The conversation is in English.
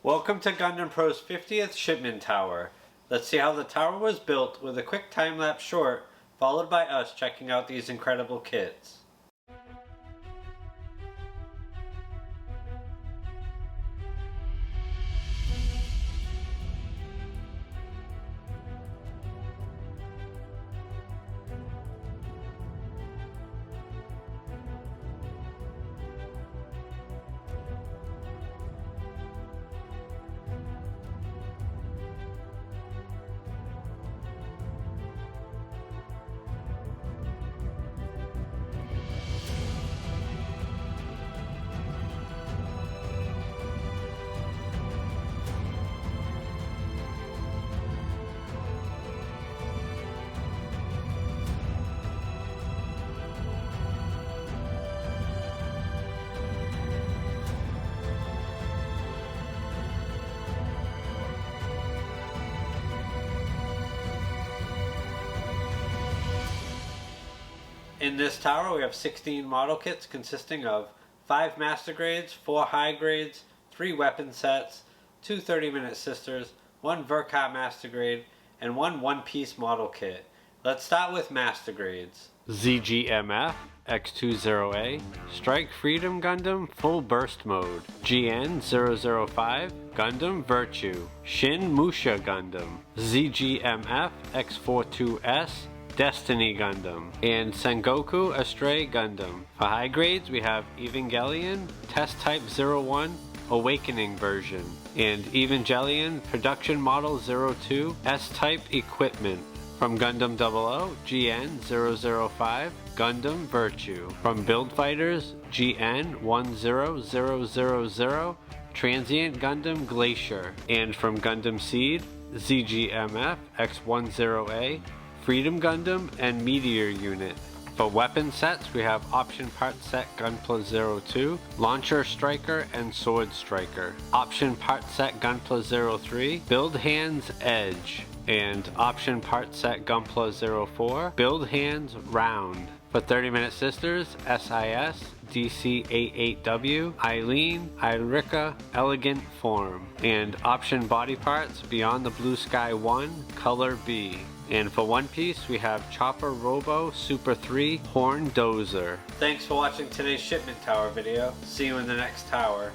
Welcome to Gundam Pro's 50th Shipment Tower. Let's see how the tower was built with a quick time-lapse short, followed by us checking out these incredible kits. In this tower we have 16 model kits consisting of 5 master grades, 4 high grades, 3 weapon sets, 2 30-minute sisters, 1 Verkat master grade, and 1 one-piece model kit. Let's start with master grades. ZGMF X20A Strike Freedom Gundam Full Burst Mode, GN005 Gundam Virtue, Shin Musha Gundam, ZGMF X42S Destiny Gundam, and Sengoku Astray Gundam. For high grades we have Evangelion Test Type 01 Awakening version, and Evangelion Production Model 02 S-Type Equipment. From Gundam 00 GN005 Gundam Virtue. From Build Fighters GN10000 Transient Gundam Glacier. And from Gundam Seed ZGMF X10A Freedom Gundam and Meteor Unit. For weapon sets we have Option Part Set Gunpla 02, Launcher Striker and Sword Striker. Option Part Set Gunpla 03, Build Hands Edge. And Option Part Set Gunpla 04, Build Hands Round. For 30-minute sisters, SIS, DC88W, Eileen, Irika, Elegant Form. And option body parts, Beyond the Blue Sky 1, Color B. And for One Piece, we have Chopper Robo Super 3 Horn Dozer. Thanks for watching today's Shipment Tower video. See you in the next tower.